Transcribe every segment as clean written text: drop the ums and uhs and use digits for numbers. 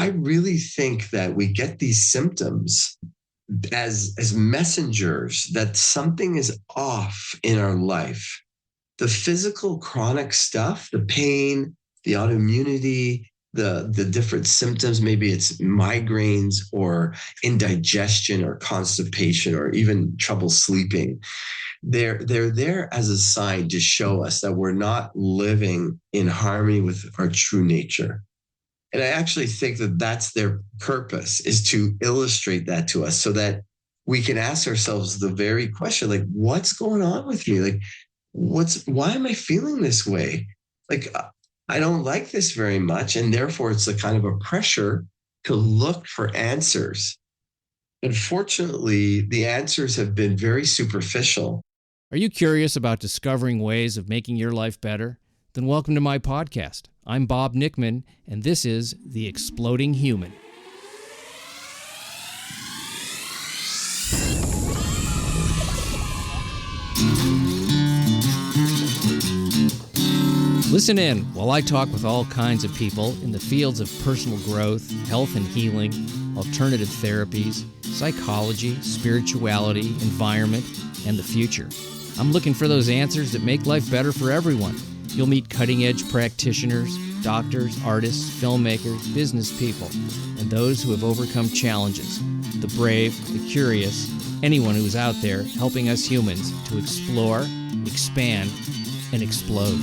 really think that we get these symptoms as messengers that something is off in our life. The physical chronic stuff, the pain, the autoimmunity, the different symptoms, maybe it's migraines or indigestion or constipation or even trouble sleeping. They're there as a sign to show us that we're not living in harmony with our true nature. And I actually think that that's their purpose, is to illustrate that to us so that we can ask ourselves the very question, like, what's going on with me? Like, why am I feeling this way? Like, I don't like this very much. And therefore, it's a kind of a pressure to look for answers. Unfortunately, the answers have been very superficial. Are you curious about discovering ways of making your life better? Then welcome to my podcast. I'm Bob Nickman, and this is The Exploding Human. Listen in while I talk with all kinds of people in the fields of personal growth, health and healing, alternative therapies, psychology, spirituality, environment, and the future. I'm looking for those answers that make life better for everyone. You'll meet cutting-edge practitioners, doctors, artists, filmmakers, business people, and those who have overcome challenges. The brave, the curious, anyone who's out there helping us humans to explore, expand, and explode.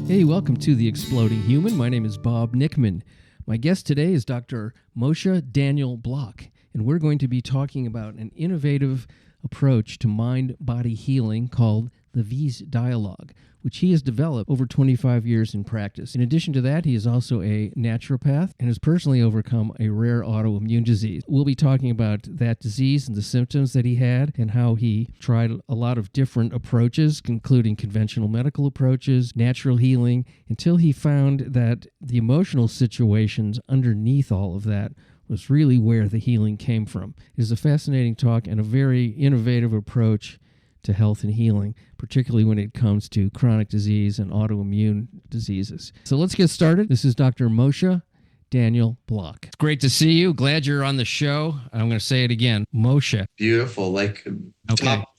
Hey, welcome to The Exploding Human. My name is Bob Nickman. My guest today is Dr. MOSHE Daniel Block, and we're going to be talking about an innovative approach to mind-body healing called the Vis Dialogue, which he has developed over 25 years in practice. In addition to that, he is also a naturopath and has personally overcome a rare autoimmune disease. We'll be talking about that disease and the symptoms that he had and how he tried a lot of different approaches, including conventional medical approaches, natural healing, until he found that the emotional situations underneath all of that was really where the healing came from. It is a fascinating talk and a very innovative approach to health and healing, particularly when it comes to chronic disease and autoimmune diseases. So let's get started. This is Dr. MOSHE Daniel Block. It's great to see you. Glad you're on the show. I'm going to say it again, MOSHE. Beautiful. Like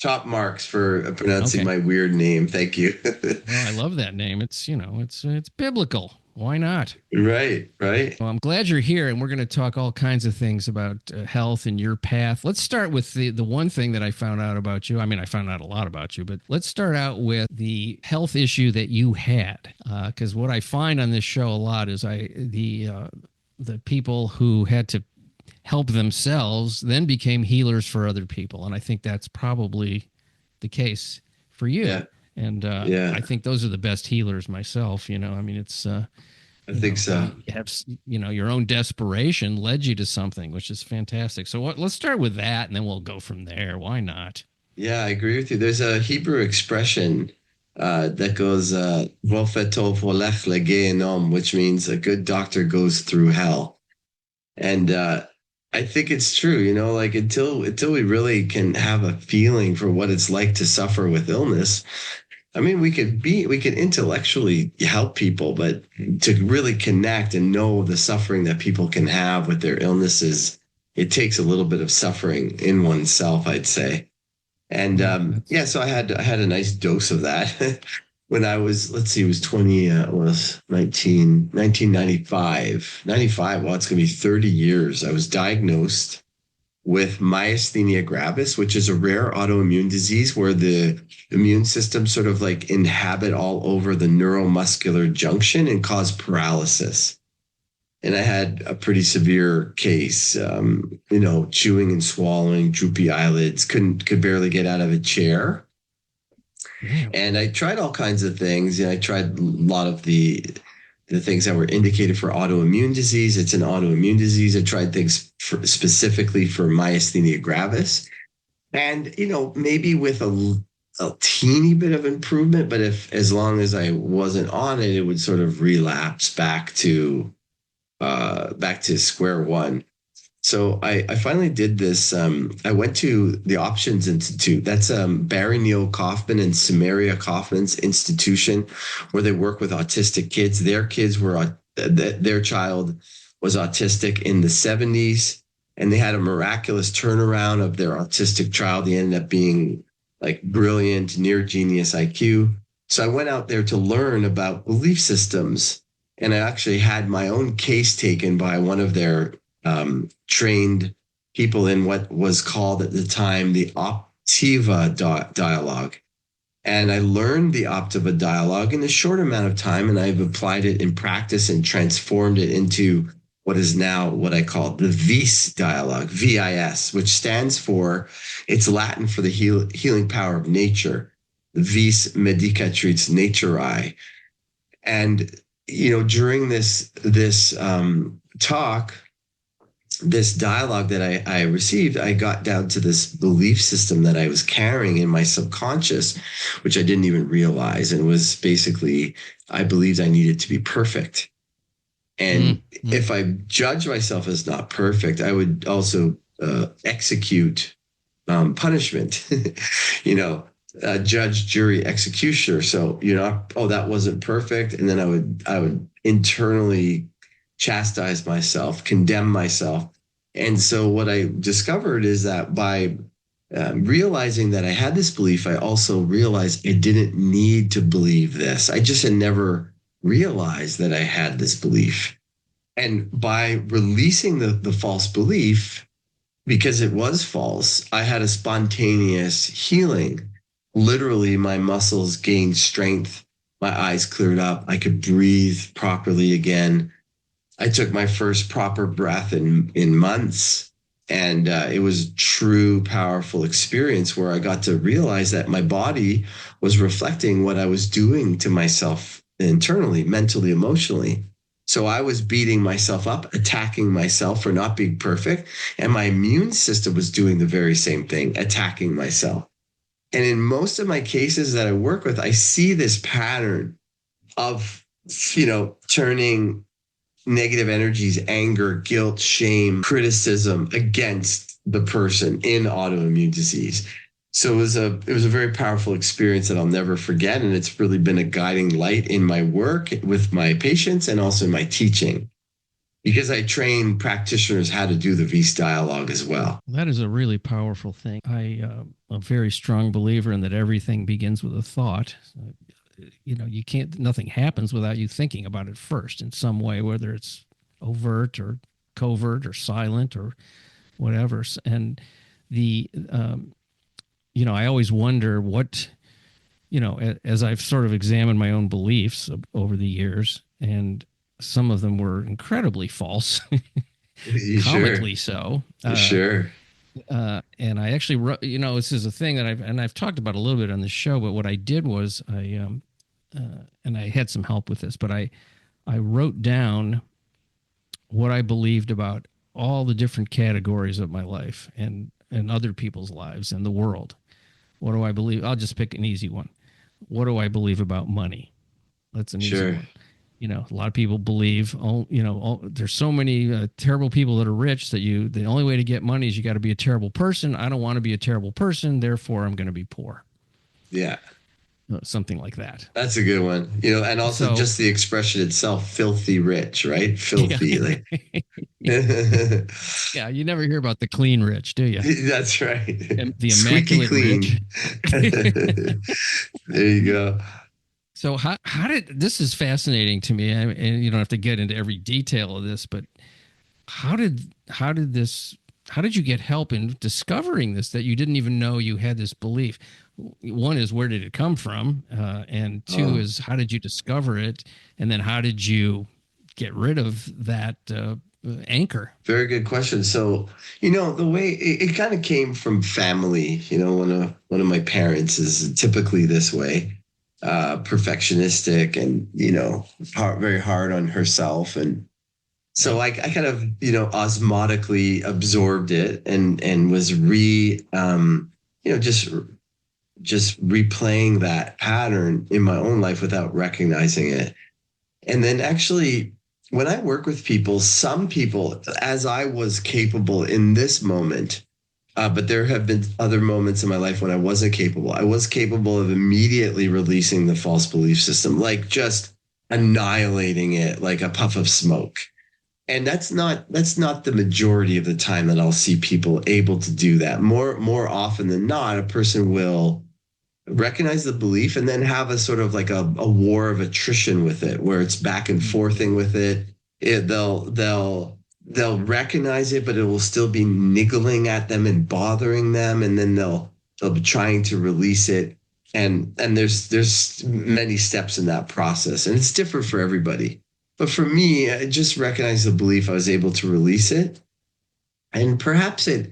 top marks for pronouncing my weird name. Thank you. Well, I love that name. It's, it's biblical. Why not? Right. Well, I'm glad you're here, and we're going to talk all kinds of things about health and your path. Let's start with the one thing that I found out about you. I mean, I found out a lot about you, but let's start out with the health issue that you had. Because what I find on this show a lot is the people who had to help themselves then became healers for other people, and I think that's probably the case for you. Yeah. And I think those are the best healers myself. I mean, it's I think so. You have, your own desperation led you to something, which is fantastic. So let's start with that, and then we'll go from there. Why not? Yeah, I agree with you. There's a Hebrew expression that goes, "Rofeh tov holech legehenom," which means a good doctor goes through hell. And I think it's true, like until we really can have a feeling for what it's like to suffer with illness. I mean, we can intellectually help people, but to really connect and know the suffering that people can have with their illnesses, it takes a little bit of suffering in oneself, I'd say. And so I had a nice dose of that when I was, it was 1995. 95, well, it's going to be 30 years. I was diagnosed with myasthenia gravis, which is a rare autoimmune disease where the immune system sort of like inhabit all over the neuromuscular junction and cause paralysis. And I had a pretty severe case, chewing and swallowing, droopy eyelids, could barely get out of a chair. Yeah. And I tried all kinds of things. I tried a lot of the things that were indicated for autoimmune disease. It's an autoimmune disease. I tried things specifically for myasthenia gravis. And, maybe with a teeny bit of improvement, but as long as I wasn't on it, it would sort of relapse back to square one. So I finally did this. I went to the Options Institute. That's Barry Neal Kaufman and Samaria Kaufman's institution where they work with autistic kids. Their kids were, their child was autistic in the 70s, and they had a miraculous turnaround of their autistic child. He ended up being like brilliant, near genius IQ. So I went out there to learn about belief systems, and I actually had my own case taken by one of their trained people in what was called at the time the Optiva dialogue. And I learned the Optiva dialogue in a short amount of time, and I've applied it in practice and transformed it into what is now what I call the Vis Dialogue, VIS, which stands for, it's Latin for the healing power of nature. Vis medicatrix naturae. And, during this talk, this dialogue that I received, I got down to this belief system that I was carrying in my subconscious, which I didn't even realize. And was basically, I believed I needed to be perfect. And if I judge myself as not perfect, I would also execute punishment, judge, jury, executioner. So, that wasn't perfect. And then I would internally chastise myself, condemn myself. And so what I discovered is that by realizing that I had this belief, I also realized I didn't need to believe this. I just had never realized that I had this belief. And by releasing the false belief, because it was false, I had a spontaneous healing. Literally, my muscles gained strength. My eyes cleared up. I could breathe properly again. I took my first proper breath in months. And it was a true, powerful experience where I got to realize that my body was reflecting what I was doing to myself internally, mentally, emotionally. So I was beating myself up, attacking myself for not being perfect. And my immune system was doing the very same thing, attacking myself. And in most of my cases that I work with, I see this pattern of, turning negative energies, anger, guilt, shame, criticism against the person in autoimmune disease. So it was a very powerful experience that I'll never forget. And it's really been a guiding light in my work with my patients and also in my teaching, because I train practitioners how to do the Vis Dialogue as well. That is a really powerful thing. I'm a very strong believer in that everything begins with a thought. You can't, nothing happens without you thinking about it first in some way, whether it's overt or covert or silent or whatever. And I always wonder what, as I've sort of examined my own beliefs over the years, and some of them were incredibly false, comically so. Sure. And I actually wrote, this is a thing that I've talked about a little bit on the show, but what I did was and I had some help with this, but I wrote down what I believed about all the different categories of my life and other people's lives and the world. What do I believe? I'll just pick an easy one. What do I believe about money? That's an easy one. A lot of people believe, there's so many terrible people that are rich that the only way to get money is you got to be a terrible person. I don't want to be a terrible person. Therefore, I'm going to be poor. Yeah. Something like that. That's a good one. And also just the expression itself, filthy rich, right? Filthy. Yeah. Yeah, you never hear about the clean rich, do you? That's right. And the immaculate clean. Rich. There you go. So how did, this is fascinating to me, and you don't have to get into every detail of this, but how did you get help in discovering this, that you didn't even know you had this belief? One is, where did it come from? And two is, how did you discover it? And then how did you get rid of that anchor? Very good question. So, the way it kind of came from family, one of my parents is typically this way, perfectionistic and, very hard on herself. And so I kind of, osmotically absorbed it and was just replaying that pattern in my own life without recognizing it. And then actually, when I work with people, some people, as I was capable in this moment, but there have been other moments in my life when I wasn't capable. I was capable of immediately releasing the false belief system, like just annihilating it like a puff of smoke. And that's not the majority of the time that I'll see people able to do that. More often than not, a person will recognize the belief and then have a sort of like a war of attrition with it, where it's back and forthing with it. They'll recognize it, but it will still be niggling at them and bothering them, and then they'll be trying to release it. And there's many steps in that process, and it's different for everybody. But for me, I just recognized the belief. I was able to release it, and perhaps that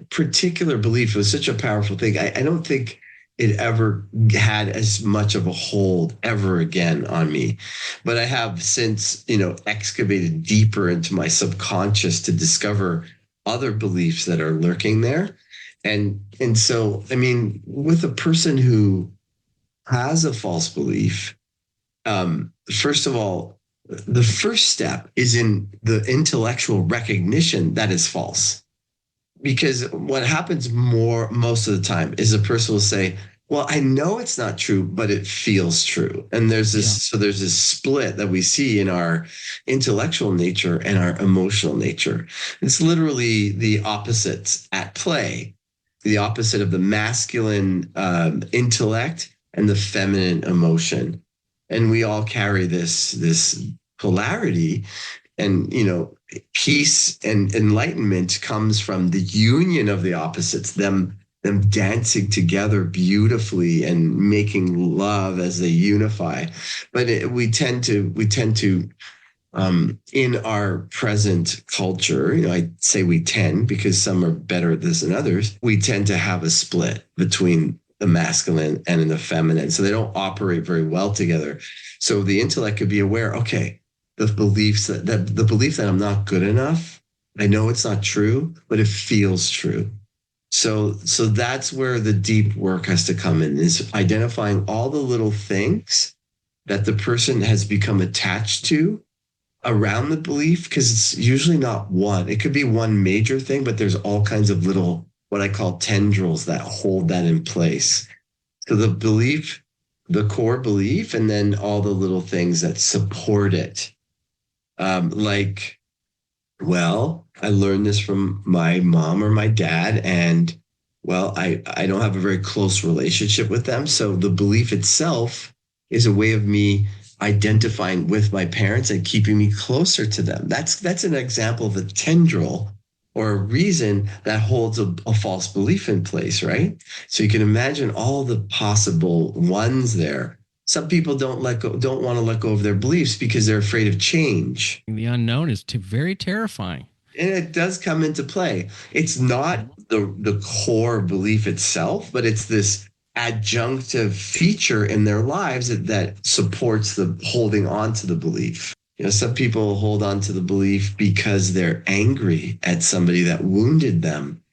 particular belief was such a powerful thing. I don't think it ever had as much of a hold ever again on me. But I have since, excavated deeper into my subconscious to discover other beliefs that are lurking there. And so, I mean, with a person who has a false belief, first of all, the first step is in the intellectual recognition that is false. Because what happens most of the time is a person will say, well, I know it's not true, but it feels true. And there's this split that we see in our intellectual nature and our emotional nature. It's literally the opposites at play, the opposite of the masculine intellect and the feminine emotion. And we all carry this polarity. And, peace and enlightenment comes from the union of the opposites, them dancing together beautifully and making love as they unify. But we tend to in our present culture, I say we tend because some are better at this than others, we tend to have a split between the masculine and the feminine. So they don't operate very well together. So the intellect could be aware, okay, the belief that I'm not good enough, I know it's not true, but it feels true. So that's where the deep work has to come in, is identifying all the little things that the person has become attached to around the belief, because it's usually not one. It could be one major thing, but there's all kinds of little, what I call tendrils, that hold that in place. So the belief, the core belief, and then all the little things that support it. I learned this from my mom or my dad, and I don't have a very close relationship with them. So the belief itself is a way of me identifying with my parents and keeping me closer to them. That's an example of a tendril or a reason that holds a false belief in place, right? So you can imagine all the possible ones there. Some people don't want to let go of their beliefs because they're afraid of change. The unknown is very terrifying. And it does come into play. It's not the core belief itself, but it's this adjunctive feature in their lives that supports the holding on to the belief. Some people hold on to the belief because they're angry at somebody that wounded them.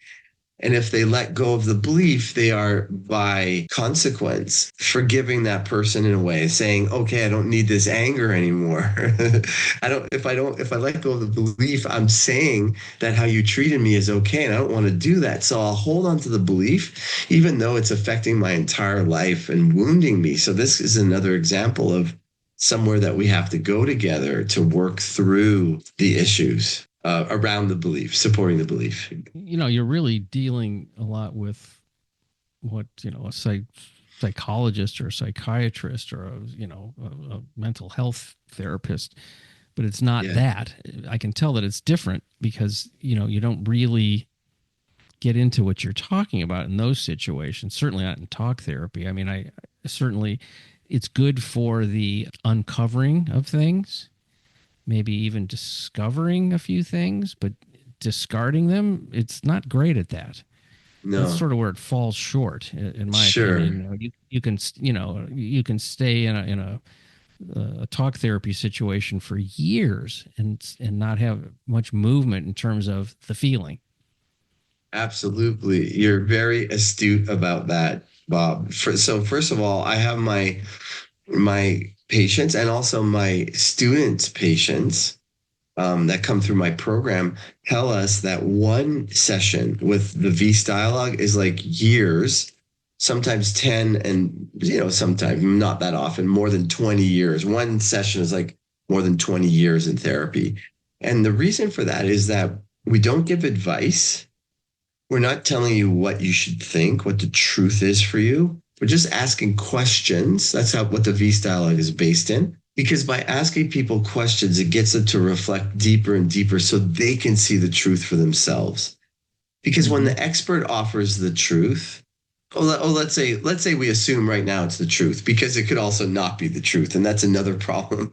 And if they let go of the belief, they are by consequence forgiving that person in a way, saying, okay, I don't need this anger anymore. If I let go of the belief, I'm saying that how you treated me is okay. And I don't want to do that. So I'll hold on to the belief, even though it's affecting my entire life and wounding me. So this is another example of somewhere that we have to go together to work through the issues around the belief, supporting the belief. You're really dealing a lot with what, a psychologist or a psychiatrist or a mental health therapist, but it's not that. I can tell that it's different because, you don't really get into what you're talking about in those situations, certainly not in talk therapy. I mean, I certainly, it's good for the uncovering of things, maybe even discovering a few things, but discarding them, it's not great at that. No. That's sort of where it falls short, in my opinion. You can stay in a talk therapy situation for years and not have much movement in terms of the feeling. Absolutely. You're very astute about that, Bob. So first of all, I have my patients and also my students' patients that come through my program tell us that one session with the Vis Dialogue is like years, sometimes 10 and, sometimes not that often, more than 20 years. One session is like more than 20 years in therapy. And the reason for that is that we don't give advice. We're not telling you what you should think, what the truth is for you. We're just asking questions. That's what the Vis Dialogue is based in. Because by asking people questions, it gets them to reflect deeper and deeper so they can see the truth for themselves. Because when the expert offers the truth, let's say we assume right now it's the truth, because it could also not be the truth, and that's another problem.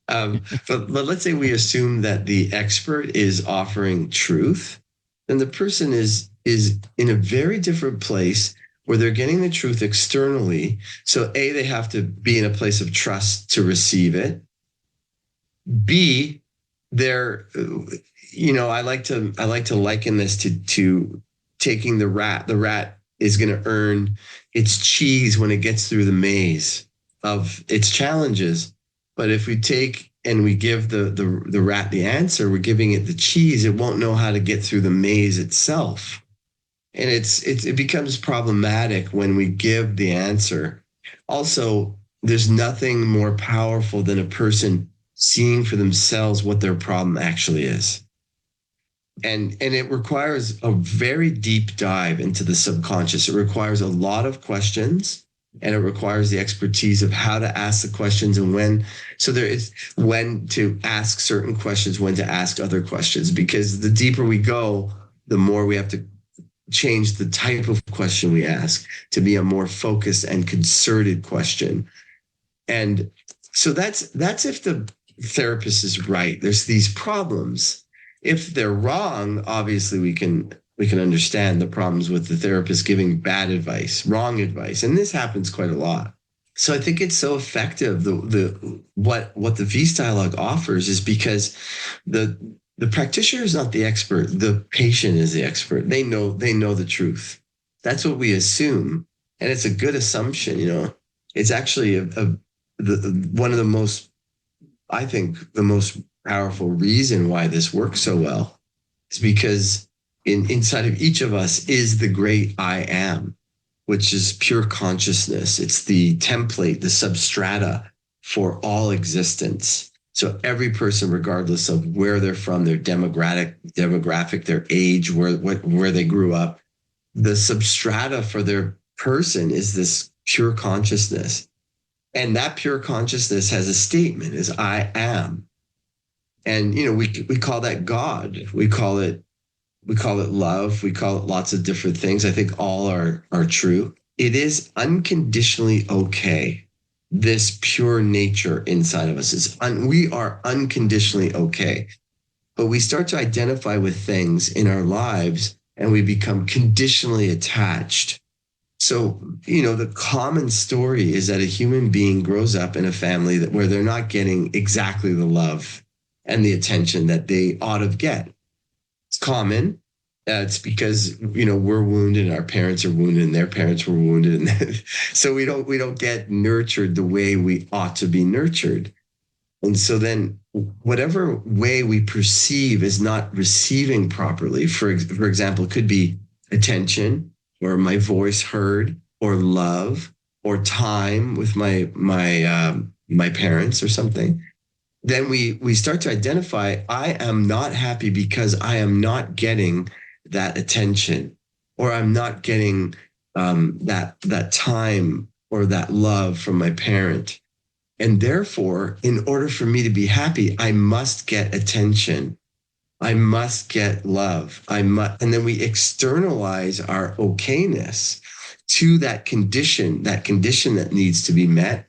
But let's say we assume that the expert is offering truth, then the person is in a very different place where they're getting the truth externally. So A, they have to be in a place of trust to receive it. B, they're, I like to liken this to taking the rat. The rat is going to earn its cheese when it gets through the maze of its challenges. But if we take and we give the rat the answer, we're giving it the cheese, it won't know how to get through the maze itself. And it becomes problematic when we give the answer. Also, there's nothing more powerful than a person seeing for themselves what their problem actually is. And it requires a very deep dive into the subconscious. It requires a lot of questions, and it requires the expertise of how to ask the questions and when. So there is when to ask certain questions, when to ask other questions, because the deeper we go, the more we have to change the type of question we ask to be a more focused and concerted question. And so that's if the therapist is right. There's these problems. If they're wrong, obviously we can understand the problems with the therapist giving bad advice, wrong advice. And this happens quite a lot. So I think it's so effective. What the Vis Dialogue offers is because the practitioner is not the expert. The patient is the expert. They know the truth. That's what we assume. And it's a good assumption, It's actually one of the most, I think, the most powerful reason why this works so well is because inside of each of us is the great I am, which is pure consciousness. It's the template, the substrata for all existence. So every person, regardless of where they're from, their demographic, their age, where they grew up, the substrata for their person is this pure consciousness. And that pure consciousness has a statement, is I am. And, we call that God. We call it love. We call it lots of different things. I think all are true. It is unconditionally okay. This pure nature inside of us we are unconditionally okay. But we start to identify with things in our lives and we become conditionally attached. So, the common story is that a human being grows up in a family where they're not getting exactly the love and the attention that they ought to get. It's common. It's because, we're wounded and our parents are wounded and their parents were wounded. And so we don't get nurtured the way we ought to be nurtured. And so then whatever way we perceive is not receiving properly, for example, it could be attention or my voice heard or love or time with my parents or something. Then we start to identify, I am not happy because I am not getting that attention, or I'm not getting that time or that love from my parent. And therefore, in order for me to be happy, I must get attention. I must get love. And then we externalize our okayness to that condition that needs to be met.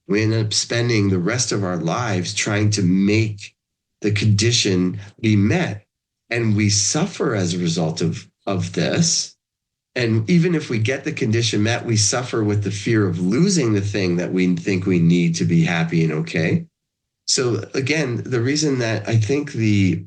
We end up spending the rest of our lives trying to make the condition be met. And we suffer as a result of this. And even if we get the condition met, we suffer with the fear of losing the thing that we think we need to be happy and okay. So again, the reason that I think the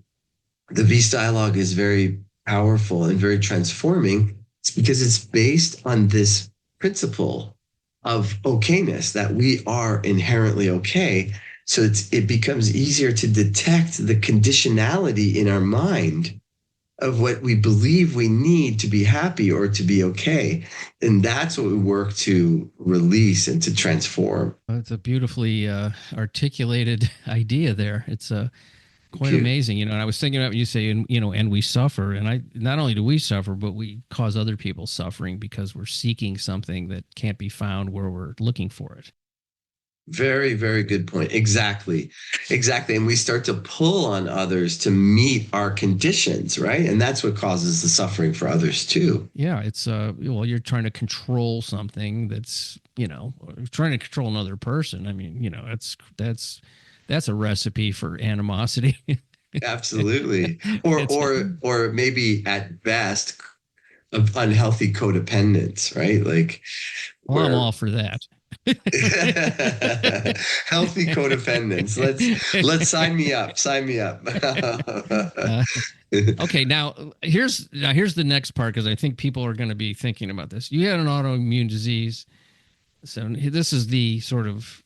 Vis Dialogue is very powerful and very transforming is because it's based on this principle of okayness, that we are inherently okay. So it becomes easier to detect the conditionality in our mind of what we believe we need to be happy or to be okay. And that's what we work to release and to transform. It's a beautifully articulated idea there. It's quite Cute. amazing. And I was thinking about what you say, and and we suffer, and not only do we suffer, but we cause other people suffering because we're seeking something that can't be found where we're looking for it. Very, very good point. Exactly. Exactly. And we start to pull on others to meet our conditions, right? And that's what causes the suffering for others too. Yeah, it's well, you're trying to control something that's, trying to control another person. I mean, that's a recipe for animosity. Absolutely. Or maybe at best of unhealthy codependence, right? Like, well, I'm all for that. Healthy codependence. Let's sign me up. Sign me up. Okay, now here's the next part, because I think people are going to be thinking about this. You had an autoimmune disease, so this is the sort of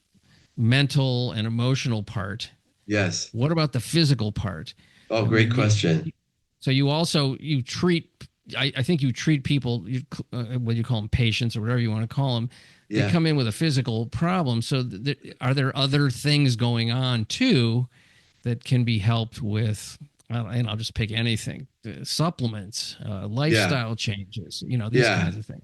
mental and emotional part. Yes. What about the physical part? Oh, great question. So you treat. I think you treat people. What you call them, patients or whatever you want to call them. They come in with a physical problem. So are there other things going on too that can be helped with? And I'll just pick anything: supplements, lifestyle changes. These kinds of things.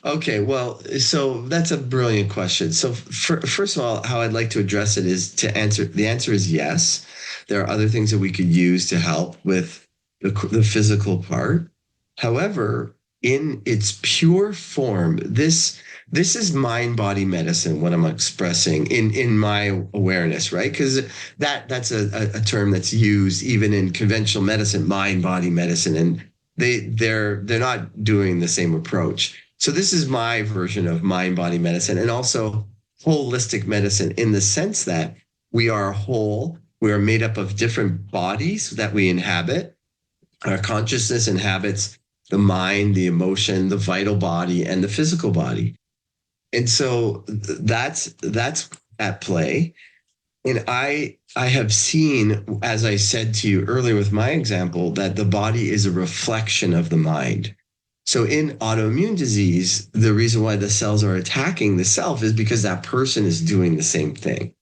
Okay, well, so that's a brilliant question. So first of all, how I'd like to address it is the answer is yes. There are other things that we could use to help with the physical part. However, in its pure form, this is mind-body medicine, what I'm expressing in my awareness, right? Because that's a term that's used even in conventional medicine, mind-body medicine, and they're not doing the same approach. So this is my version of mind-body medicine, and also holistic medicine, in the sense that we are whole. We are made up of different bodies that we inhabit. Our consciousness inhabits the mind, the emotion, the vital body, and the physical body. And so that's at play. And I have seen, as I said to you earlier with my example, that the body is a reflection of the mind. So in autoimmune disease, the reason why the cells are attacking the self is because that person is doing the same thing.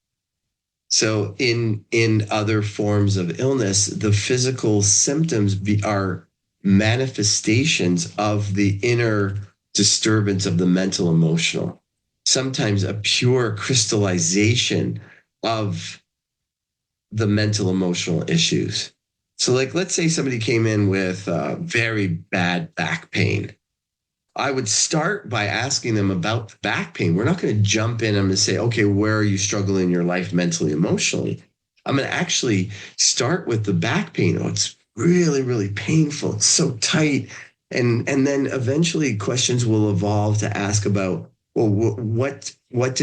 So in other forms of illness, the physical symptoms are manifestations of the inner disturbance of the mental emotional, sometimes a pure crystallization of the mental emotional issues. So like, let's say somebody came in with very bad back pain. I would start by asking them about the back pain. We're not going to jump in and say, okay, where are you struggling in your life mentally, emotionally? I'm going to actually start with the back pain. Oh, it's really, really painful. It's so tight. And then eventually questions will evolve to ask about, well,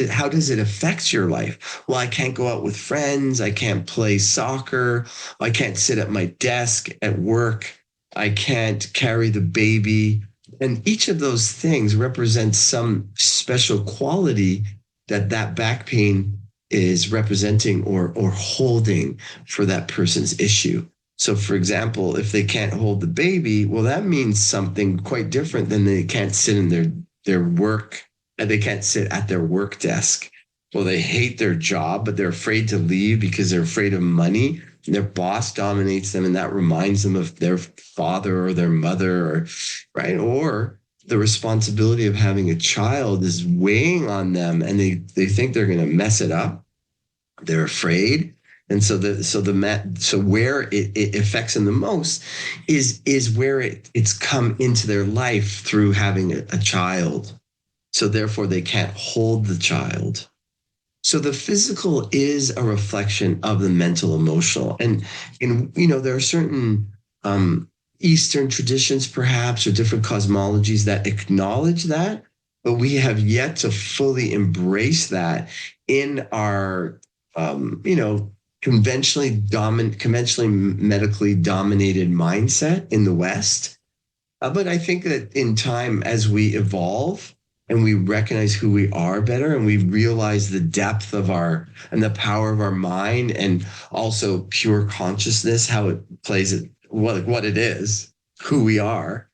how does it affect your life? Well, I can't go out with friends. I can't play soccer. I can't sit at my desk at work. I can't carry the baby. And each of those things represents some special quality that back pain is representing or holding for that person's issue. So, for example, if they can't hold the baby, well, that means something quite different than they can't sit in their work, and they can't sit at their work desk. Well, they hate their job, but they're afraid to leave because they're afraid of money. And their boss dominates them, and that reminds them of their father or their mother, right? Or the responsibility of having a child is weighing on them, and they think they're going to mess it up. They're afraid. And so where it affects them the most is where it's come into their life through having a child. So therefore they can't hold the child. So the physical is a reflection of the mental emotional. And there are certain Eastern traditions perhaps, or different cosmologies that acknowledge that, but we have yet to fully embrace that in our conventionally medically dominated mindset in the West. But I think that in time, as we evolve and we recognize who we are better, and we realize the depth of and the power of our mind, and also pure consciousness, how it plays it, what it is, who we are,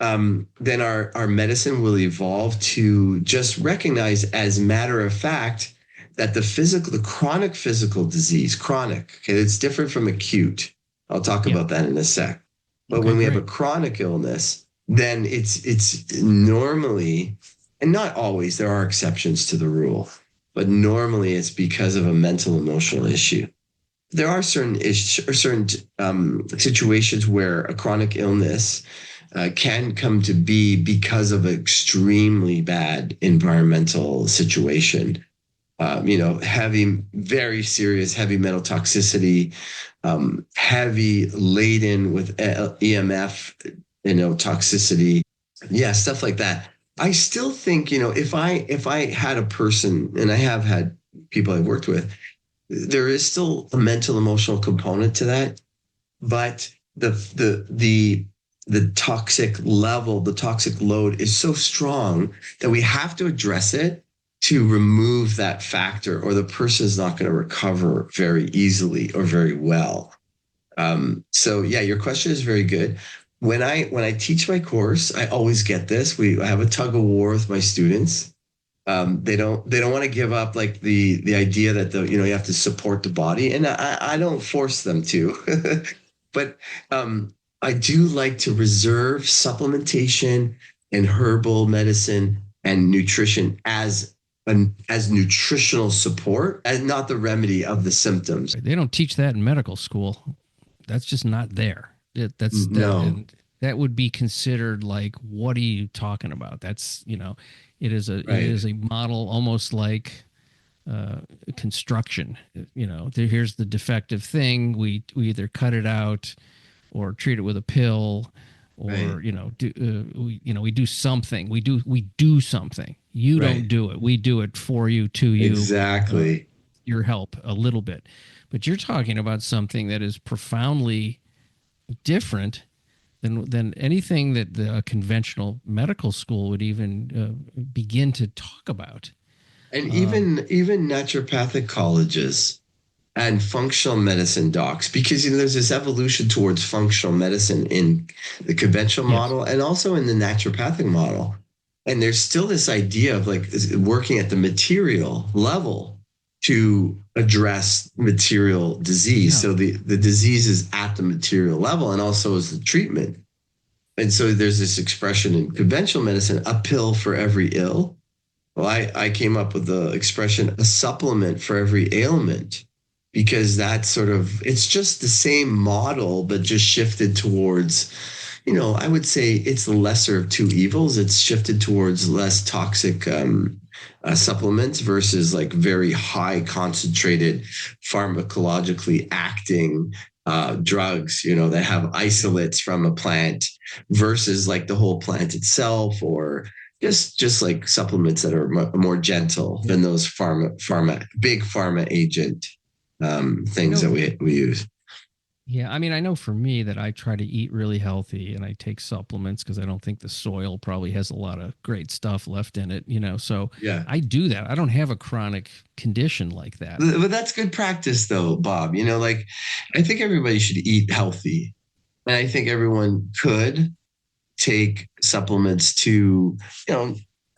then our medicine will evolve to just recognize as matter of fact that the chronic physical disease, chronic, okay, it's different from acute. I'll talk about that in a sec. But Okay, when we have a great. chronic illness, then it's normally, and not always, there are exceptions to the rule, but normally it's because of a mental emotional issue. There are certain situations where a chronic illness can come to be because of an extremely bad environmental situation. Very serious heavy metal toxicity, heavy laden with EMF, toxicity. Yeah, stuff like that. I still think, if I had a person, and I have had people I've worked with, there is still a mental emotional component to that, but the toxic level, the toxic load is so strong that we have to address it to remove that factor, or the person is not going to recover very easily or very well. So yeah, your question is very good. When I teach my course, I always get this. I have a tug of war with my students. They don't want to give up like the idea that you have to support the body, and I don't force them to, but I do like to reserve supplementation and herbal medicine and nutrition as nutritional support and not the remedy of the symptoms. They don't teach that in medical school. That's just not there. No. That would be considered like, what are you talking about? That's, it is a model almost like construction. Here's the defective thing. We either cut it out or treat it with a pill, or we do something. We do something. You don't do it. We do it for you, to you. Exactly. Your help a little bit. But you're talking about something that is profoundly different than anything that the conventional medical school would even begin to talk about. And even naturopathic colleges and functional medicine docs, because there's this evolution towards functional medicine in the conventional model and also in the naturopathic model. And there's still this idea of like working at the material level to address material disease. Yeah. So the disease is at the material level, and also is the treatment. And so there's this expression in conventional medicine, a pill for every ill. Well, I came up with the expression, a supplement for every ailment, because that's it's just the same model, but just shifted towards, I would say it's the lesser of two evils. It's shifted towards less toxic supplements versus like very high concentrated pharmacologically acting drugs, that have isolates from a plant versus like the whole plant itself, or just like supplements that are more gentle than those big pharma agent things that we use. Yeah, I mean, I know for me that I try to eat really healthy and I take supplements because I don't think the soil probably has a lot of great stuff left in it, so yeah, I do that. I don't have a chronic condition like that. But that's good practice though, Bob. Like I think everybody should eat healthy. And I think everyone could take supplements to,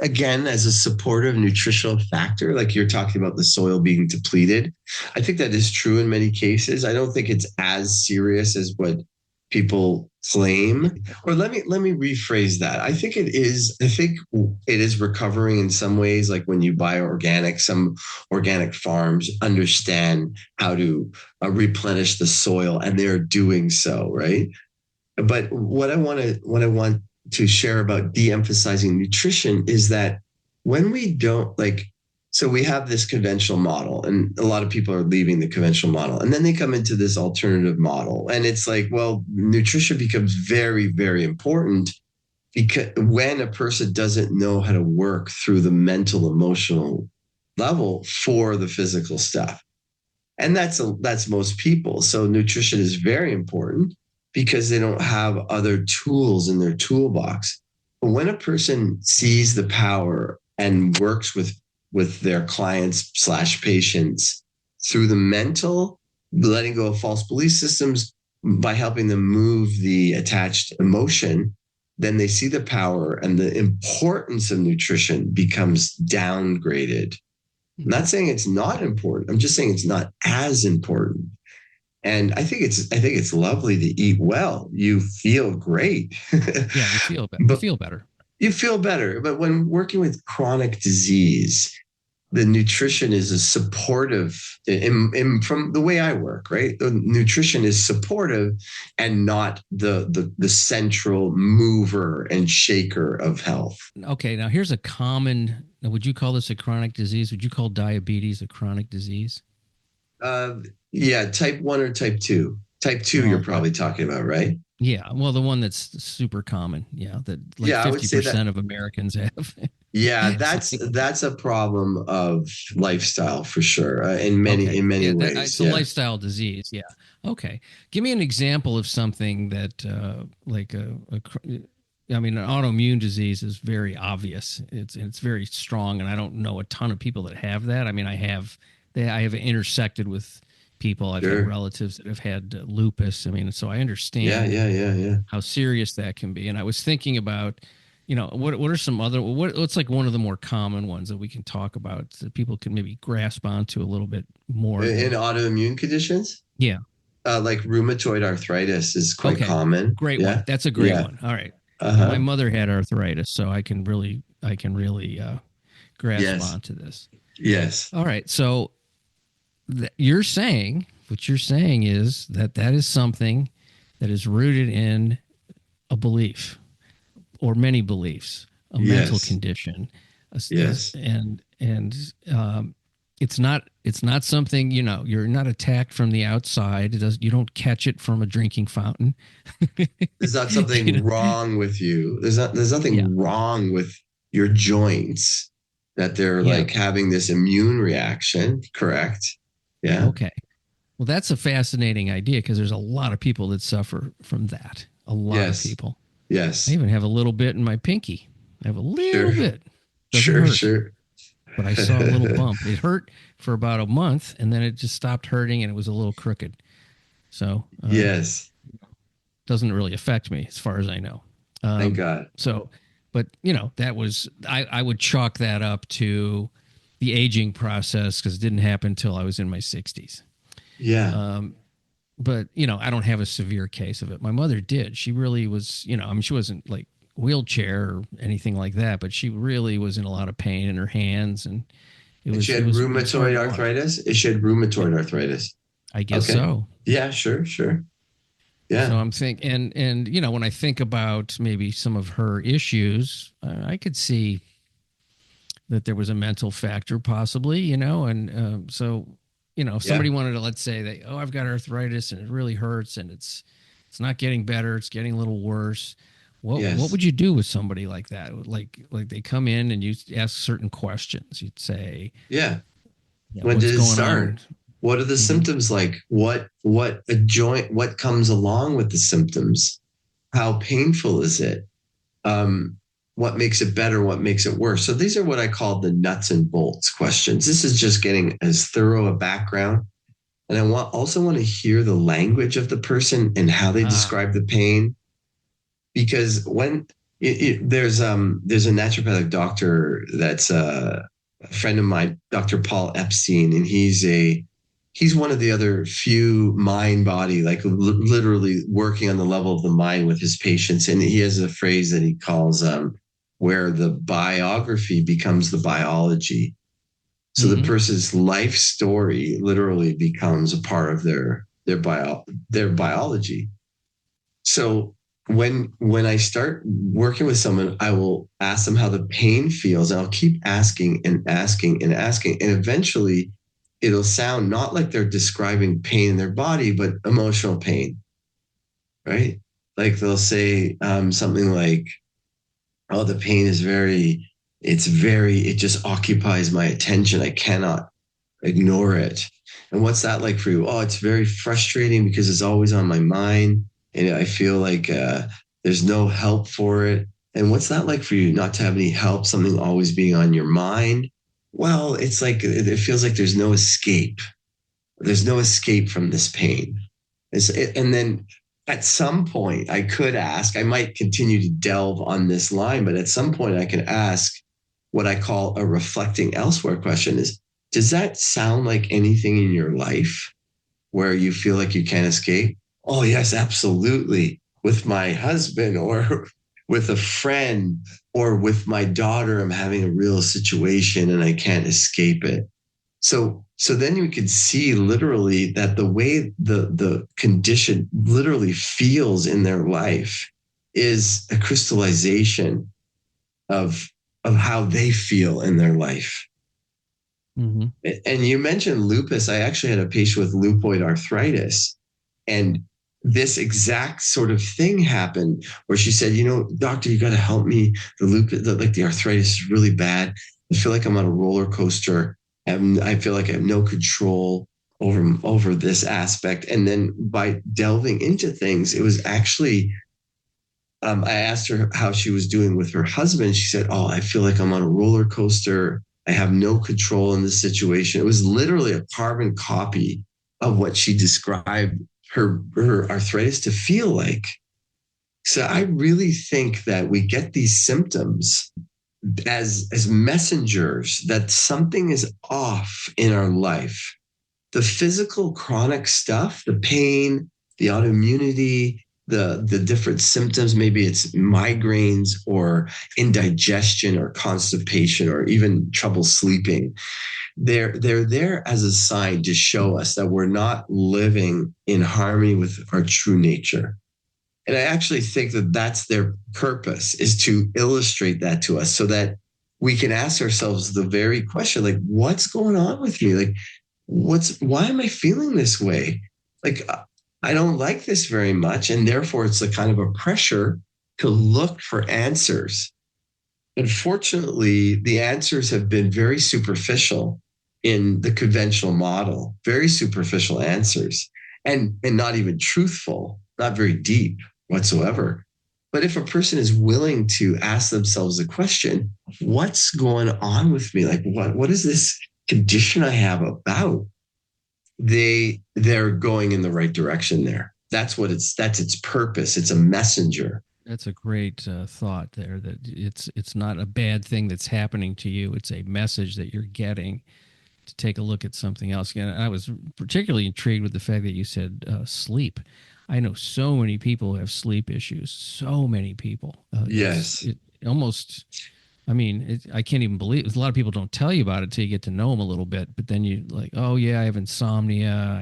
again, as a supportive nutritional factor, like you're talking about the soil being depleted. I think that is true in many cases. I don't think it's as serious as what people claim. Or let me rephrase that. I think it is recovering in some ways. Like when you buy organic, some organic farms understand how to replenish the soil, and they're doing so, right? But what I want to share about de-emphasizing nutrition is that when we don't so we have this conventional model, and a lot of people are leaving the conventional model, and then they come into this alternative model, and it's like, well, nutrition becomes very, very important, because when a person doesn't know how to work through the mental, emotional level for the physical stuff. And that's most people. So nutrition is very important, because they don't have other tools in their toolbox. But when a person sees the power and works with their clients/patients through the mental, letting go of false belief systems, by helping them move the attached emotion, then they see the power and the importance of nutrition becomes downgraded. I'm not saying it's not important. I'm just saying it's not as important. And I think it's lovely to eat well. You feel great. Yeah, you feel better. But you feel better. You feel better. But when working with chronic disease, the nutrition is a supportive from the way I work, right? The nutrition is supportive and not the central mover and shaker of health. Okay, now here's a common, would you call this a chronic disease? Would you call diabetes a chronic disease? Yeah, type 1 or type 2. Type 2 you're probably talking about, right? Yeah, well, the one that's super common. Yeah, that like 50% of Americans have. Yeah, that's a problem of lifestyle for sure. In many ways, it's a lifestyle disease. Yeah. Okay. Give me an example of something that, an autoimmune disease is very obvious. It's very strong, and I don't know a ton of people that have that. I mean, I have intersected with people. I've had relatives that have had lupus. I mean, so I understand how serious that can be. And I was thinking about, what are some other, what's like one of the more common ones that we can talk about that people can maybe grasp onto a little bit more? In autoimmune conditions? Yeah. Like rheumatoid arthritis is quite common. Great one. That's a great one. All right. My mother had arthritis, so I can really grasp onto this. Yes. All right. So what you're saying is that is something that is rooted in a belief or many beliefs, a mental condition. Yes. And it's not something, you're not attacked from the outside. You don't catch it from a drinking fountain. There's not something wrong with you. There's nothing wrong with your joints that they're like having this immune reaction. Correct. Yeah. Okay. Well, that's a fascinating idea because there's a lot of people that suffer from that. A lot of people. Yes. I even have a little bit in my pinky. I have a little bit. Sure. But I saw a little bump. It hurt for about a month, and then it just stopped hurting, and it was a little crooked. So doesn't really affect me as far as I know. Thank God. So, but that was I would chalk that up to the aging process because it didn't happen until I was in my 60s. Yeah. But I don't have a severe case of it. My mother did. She really was. She wasn't like wheelchair or anything like that, but she really was in a lot of pain in her hands, and she had rheumatoid arthritis. She had rheumatoid arthritis. I guess so. Yeah, sure. Yeah. So I'm thinking, and when I think about maybe some of her issues, I could see that there was a mental factor possibly, and so, if somebody wanted to, let's say I've got arthritis and it really hurts and it's not getting better, it's getting a little worse. What would you do with somebody like that? Like they come in and you ask certain questions. You'd say, when did it start? What are the symptoms like? What comes along with the symptoms? How painful is it? What makes it better? What makes it worse? So these are what I call the nuts and bolts questions. This is just getting as thorough a background. And I also want to hear the language of the person and how they describe the pain. Because when there's a naturopathic doctor that's a friend of mine, Dr. Paul Epstein, and he's one of the other few mind body, like literally working on the level of the mind with his patients. And he has a phrase that he calls where the biography becomes the biology. So the person's life story literally becomes a part of their biology. So when I start working with someone, I will ask them how the pain feels, and I'll keep asking and asking and asking. And eventually it'll sound not like they're describing pain in their body, but emotional pain, right? Like they'll say something like, oh, the pain is it just occupies my attention. I cannot ignore it. And what's that like for you? Oh, it's very frustrating because it's always on my mind. And I feel like there's no help for it. And what's that like for you, not to have any help, something always being on your mind? Well, it's like, it feels like there's no escape. There's no escape from this pain. And then at some point, I could ask, I might continue to delve on this line, but at some point, I can ask what I call a reflecting elsewhere question is, does that sound like anything in your life where you feel like you can't escape? Oh, yes, absolutely. With my husband or with a friend or with my daughter, I'm having a real situation and I can't escape it. So then you could see literally that the way the condition literally feels in their life is a crystallization of how they feel in their life. Mm-hmm. And you mentioned lupus. I actually had a patient with lupus arthritis, and this exact sort of thing happened where she said, doctor, you got to help me. The lupus, the arthritis is really bad. I feel like I'm on a roller coaster. I feel like I have no control over this aspect. And then by delving into things, it was actually, I asked her how she was doing with her husband. She said, oh, I feel like I'm on a roller coaster. I have no control in this situation. It was literally a carbon copy of what she described her arthritis to feel like. So I really think that we get these symptoms as messengers that something is off in our life. The physical chronic stuff, the pain, the autoimmunity, the different symptoms, maybe it's migraines or indigestion or constipation or even trouble sleeping. They're there as a sign to show us that we're not living in harmony with our true nature. And I actually think that that's their purpose, is to illustrate that to us so that we can ask ourselves the very question, like, what's going on with me? Like, why am I feeling this way? Like, I don't like this very much. And therefore, it's a kind of a pressure to look for answers. Unfortunately, the answers have been very superficial in the conventional model, very superficial answers, and not even truthful, not very deep whatsoever. But if a person is willing to ask themselves the question, what's going on with me? Like, what is this condition I have about? They're going in the right direction there. That's its purpose. It's a messenger. That's a great thought there, that it's not a bad thing that's happening to you. It's a message that you're getting to take a look at something else. And I was particularly intrigued with the fact that you said sleep. I know so many people who have sleep issues. So many people. Yes. I can't even believe it. A lot of people don't tell you about it until you get to know them a little bit. But then you like, oh yeah, I have insomnia.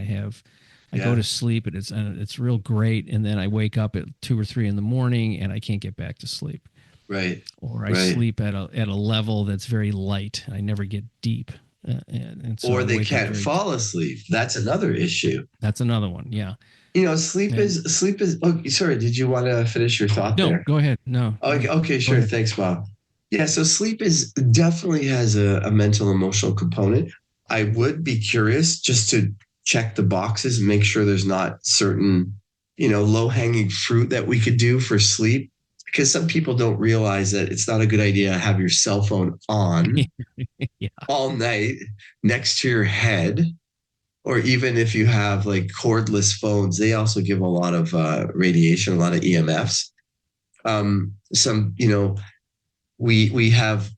I go to sleep and it's real great. And then I wake up at 2 or 3 in the morning and I can't get back to sleep. Right. Or I sleep at a level that's very light. I never get deep. And so or they can't fall asleep. That's another issue. That's another one. Yeah. Sleep is. Oh, sorry. Did you want to finish your thought there? No, go ahead. No. Okay, sure. Thanks, Bob. Yeah. So sleep definitely has a mental emotional component. I would be curious just to check the boxes and make sure there's not certain, low hanging fruit that we could do for sleep. Because some people don't realize that it's not a good idea to have your cell phone on all night next to your head. Or even if you have like cordless phones, they also give a lot of radiation, a lot of EMFs. We have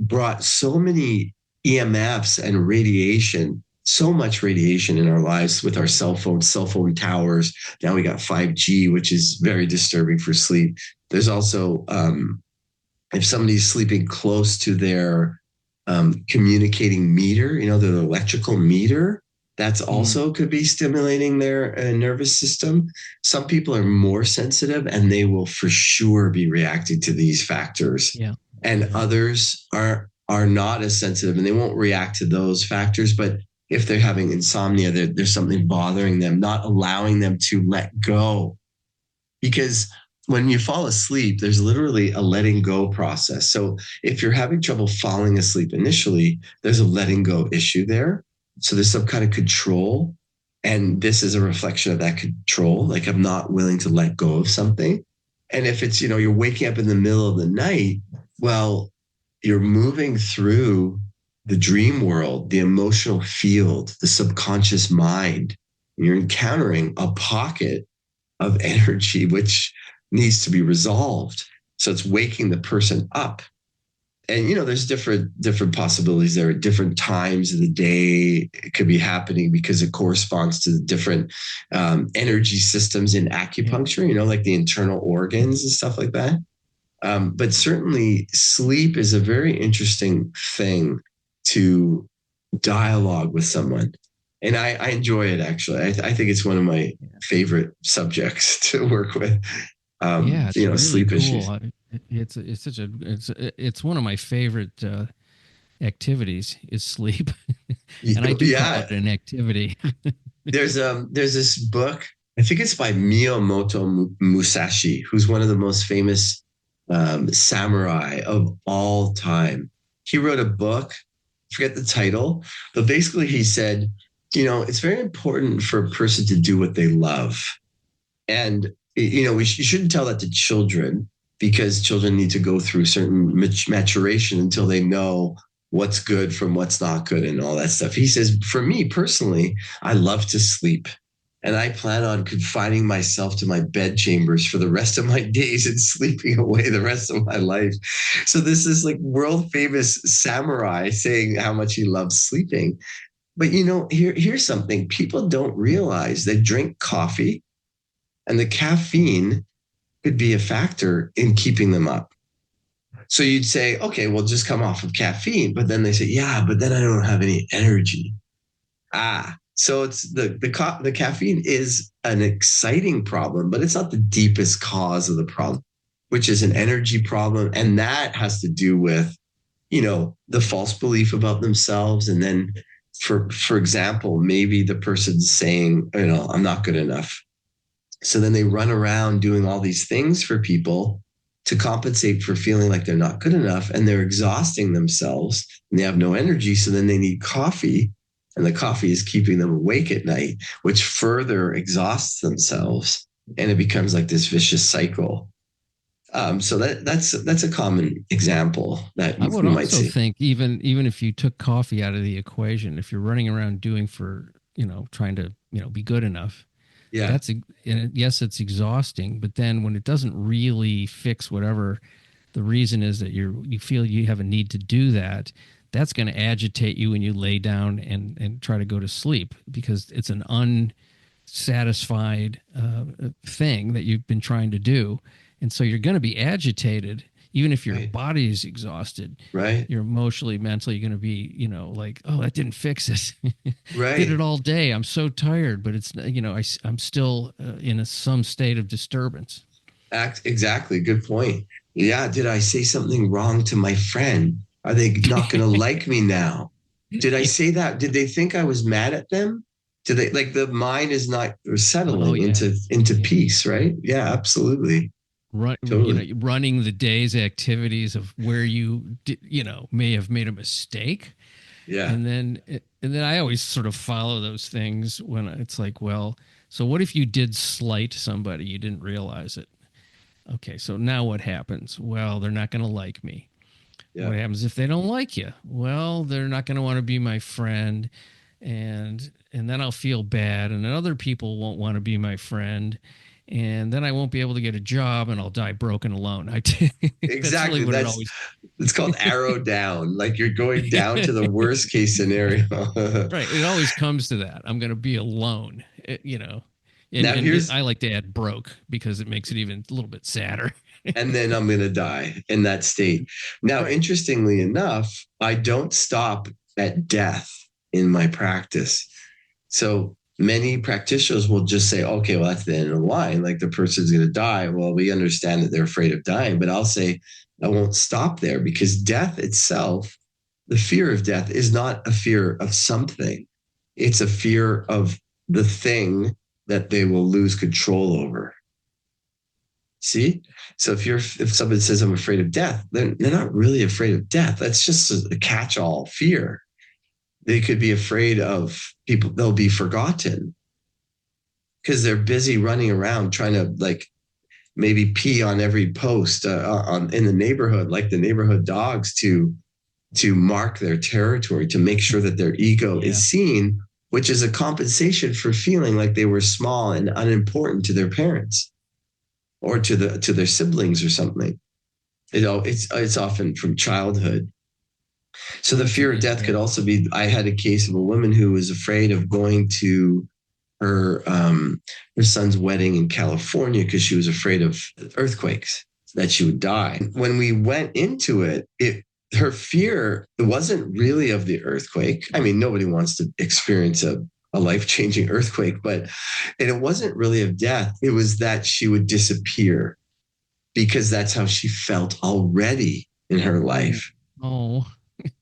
brought so many EMFs and radiation, so much radiation in our lives with our cell phone towers. Now we got 5G, which is very disturbing for sleep. There's also, if somebody's sleeping close to their communicating meter, their electrical meter, that's also could be stimulating their nervous system. Some people are more sensitive and they will for sure be reacting to these factors. Yeah. And others are not as sensitive and they won't react to those factors. But if they're having insomnia, there's something bothering them, not allowing them to let go. Because when you fall asleep, there's literally a letting go process. So if you're having trouble falling asleep initially, there's a letting go issue there. So there's some kind of control. And this is a reflection of that control. Like I'm not willing to let go of something. And if it's, you're waking up in the middle of the night, well, you're moving through the dream world, the emotional field, the subconscious mind. You're encountering a pocket of energy which needs to be resolved. So it's waking the person up. And there's different possibilities there at different times of the day. It could be happening because it corresponds to the different energy systems in acupuncture, like the internal organs and stuff like that. But certainly sleep is a very interesting thing to dialogue with someone. And I enjoy it, actually. I think it's one of my favorite subjects to work with. It's really sleep cool. issues. It's one of my favorite activities is sleep, and I do call it an activity. There's this book. I think it's by Miyamoto Musashi, who's one of the most famous samurai of all time. He wrote a book. I forget the title, but basically he said, it's very important for a person to do what they love, and you shouldn't tell that to children, because children need to go through certain maturation until they know what's good from what's not good and all that stuff. He says, for me personally, I love to sleep, and I plan on confining myself to my bed chambers for the rest of my days and sleeping away the rest of my life. So this is like world famous samurai saying how much he loves sleeping. But here's something people don't realize. They drink coffee, and the caffeine could be a factor in keeping them up. So you'd say, okay, well, just come off of caffeine. But then they say, yeah, but then I don't have any energy. So it's the caffeine is an exciting problem, but it's not the deepest cause of the problem, which is an energy problem. And that has to do with, the false belief about themselves. And then for example, maybe the person's saying, I'm not good enough. So then they run around doing all these things for people to compensate for feeling like they're not good enough, and they're exhausting themselves and they have no energy. So then they need coffee, and the coffee is keeping them awake at night, which further exhausts themselves. And it becomes like this vicious cycle. So that's a common example that I would you might also see. think even if you took coffee out of the equation, if you're running around doing for, trying to, be good enough, Yeah. Yes, it's exhausting, but then when it doesn't really fix whatever the reason is that you feel you have a need to do that, that's going to agitate you when you lay down and try to go to sleep, because it's an unsatisfied thing that you've been trying to do. And so you're going to be agitated, even if your body is exhausted. Right. You're emotionally, mentally, you're going to be, like, oh, that didn't fix it. Right. Did it all day. I'm so tired, but it's, I'm still in some state of disturbance. Exactly. Good point. Yeah. Did I say something wrong to my friend? Are they not going to like me now? Did I say that? Did they think I was mad at them? Did they, like, the mind is not settling into peace, right? Yeah, absolutely. Totally. Running the day's activities of where you may have made a mistake. Yeah. And then I always sort of follow those things when it's like, well, so what if you did slight somebody, you didn't realize it? Okay, so now what happens? Well, they're not going to like me. Yeah. What happens if they don't like you? Well, they're not going to want to be my friend, and then I'll feel bad, and then other people won't want to be my friend. And then I won't be able to get a job, and I'll die broken alone. Exactly. It's called arrow down. Like you're going down to the worst case scenario. Right. It always comes to that. I'm going to be alone, And I like to add broke because it makes it even a little bit sadder. And then I'm going to die in that state. Now, Interestingly enough, I don't stop at death in my practice. So many practitioners will just say, okay, well, that's the end of the line. Like the person's going to die. Well, we understand that they're afraid of dying, but I'll say I won't stop there, because death itself, the fear of death, is not a fear of something. It's a fear of the thing that they will lose control over. See? So if someone says I'm afraid of death, they're not really afraid of death. That's just a catch-all fear. They could be afraid of people, they'll be forgotten because they're busy running around trying to, like, maybe pee on every post in the neighborhood, like the neighborhood dogs, to mark their territory, to make sure that their ego is seen, which is a compensation for feeling like they were small and unimportant to their parents or to their siblings or something. It's often from childhood. So the fear of death could also be. I had a case of a woman who was afraid of going to her son's wedding in California because she was afraid of earthquakes, that she would die. When we went into it, her fear, it wasn't really of the earthquake. I mean, nobody wants to experience a life-changing earthquake, but it wasn't really of death. It was that she would disappear because that's how she felt already in her life. Oh,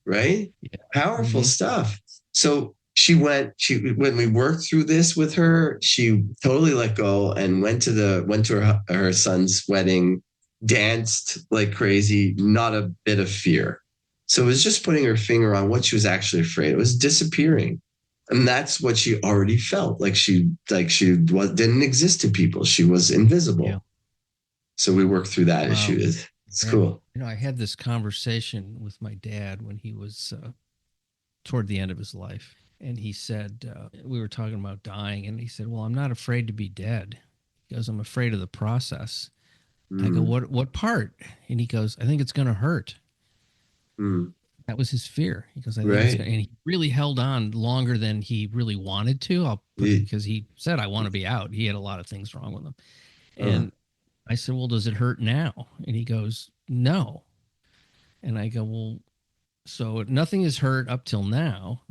right? Yeah. Powerful stuff. So when we worked through this with her, she totally let go and went to her son's wedding, danced like crazy, not a bit of fear. So it was just putting her finger on what she was actually afraid. It was disappearing. And that's what she already felt, like she didn't exist to people. She was invisible. Yeah. So we worked through that issue. It's cool. You know, I had this conversation with my dad when he was toward the end of his life. And he said, we were talking about dying. And he said, well, I'm not afraid to be dead. He goes, I'm afraid of the process. I go, what part? And he goes, I think it's going to hurt. That was his fear. He goes, I think it's gonna, and he really held on longer than he really wanted to. Because he said, I want to be out. He had a lot of things wrong with him. And I said, well, does it hurt now? And he goes, no. And I go, well, so nothing has hurt up till now,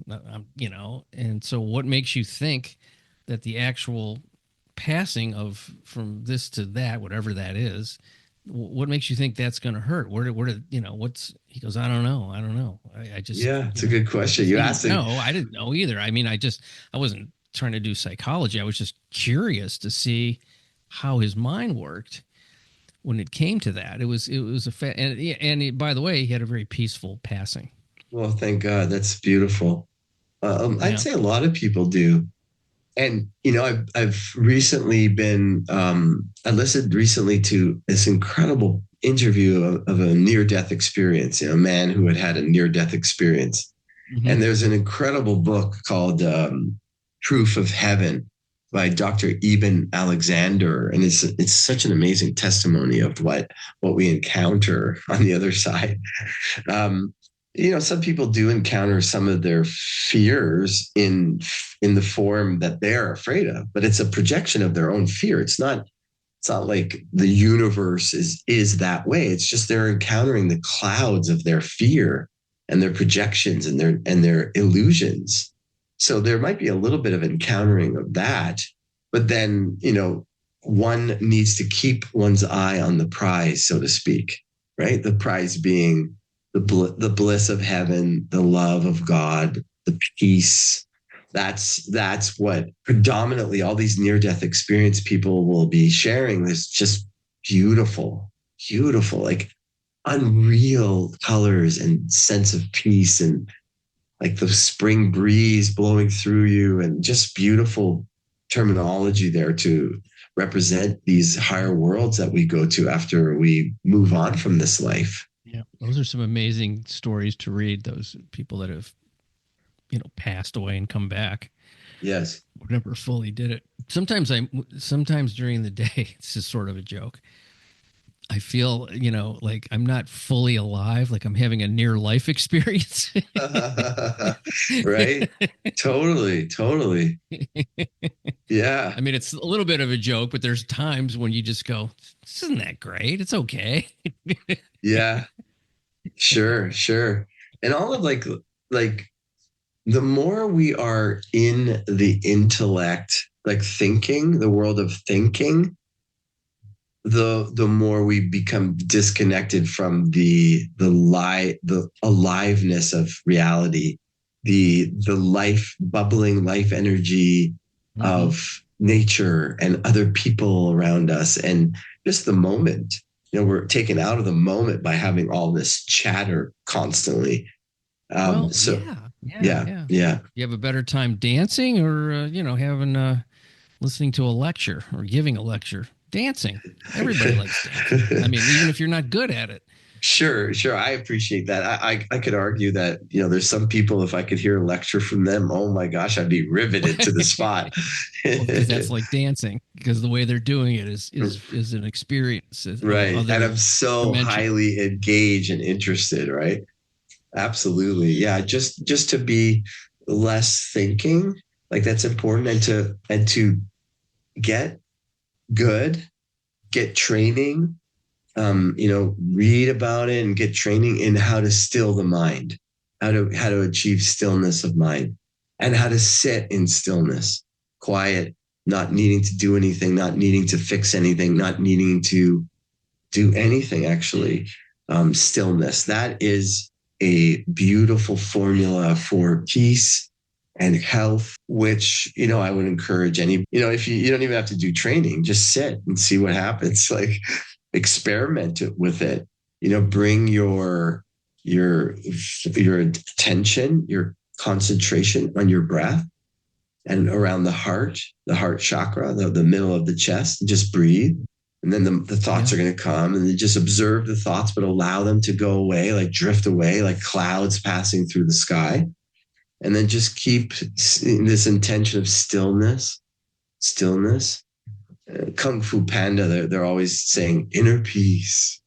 you know, and so what makes you think that the actual passing of from this to that, whatever that is, what makes you think that's going to hurt? Where did, you know, he goes, I don't know. I just, yeah, it's a good question. You asked. No, I didn't know either. I mean, I wasn't trying to do psychology. I was just curious to see how his mind worked when it came to that. It was and by the way, he had a very peaceful passing. Well, thank God. That's beautiful. I'd say a lot of people do. And, you know, I've recently been, I listened recently to this incredible interview of a near-death experience, you know, a man who had a near-death experience. And there's an incredible book called Proof of Heaven by Dr. Eben Alexander. And it's such an amazing testimony of what we encounter on the other side. You know, some people do encounter some of their fears in the form that they're afraid of, but it's a projection of their own fear. It's not like the universe is that way. It's just they're encountering the clouds of their fear and their projections and their illusions. So there might be a little bit of encountering of that, but then, you know, one needs to keep one's eye on the prize, so to speak, right? The prize being the bliss of heaven, the love of God, the peace. That's what predominantly all these near-death experience people will be sharing. Is just beautiful, like unreal colors and sense of peace and like the spring breeze blowing through you and just beautiful terminology there to represent these higher worlds that we go to after we move on from this life. Yeah, those are some amazing stories to read. Those people that have, you know, passed away and come back. Yes. Never fully did it. Sometimes during the day, it's just sort of a joke. I feel, you know, like I'm not fully alive, like I'm having a near life experience. Right. Totally. Yeah. I mean, it's a little bit of a joke, but there's times when you just go, this isn't that great. It's okay. Yeah. Sure. And all of like the more we are in the intellect, like thinking, the world of thinking, the more we become disconnected from the aliveness of reality, the bubbling life energy of nature and other people around us, and just the moment. You know, we're taken out of the moment by having all this chatter constantly. Yeah. You have a better time dancing or you know, having listening to a lecture or giving a lecture. Dancing. Everybody likes dancing. I mean, even if you're not good at it. Sure. I appreciate that. I could argue that, there's some people, if I could hear a lecture from them, oh my gosh, I'd be riveted to the spot. Well, because that's like dancing, because the way they're doing it is an experience of Right. And other I'm so dimension. highly engaged and interested, right? Absolutely. Yeah. Just to be less thinking, like that's important, and to get good, get training, read about it and get training in how to still the mind, how to achieve stillness of mind, and how to sit in stillness, quiet, not needing to do anything, not needing to fix anything, not needing to do anything, actually. Stillness. That is a beautiful formula for peace and health, which, I would encourage any, if you don't even have to do training, just sit and see what happens. Like experiment with it, bring your attention, your concentration on your breath and around the heart chakra, the middle of the chest, and just breathe. And then the thoughts are going to come, and then just observe the thoughts, but allow them to go away, like drift away, like clouds passing through the sky. And then just keep this intention of stillness. Kung Fu Panda, they're always saying inner peace,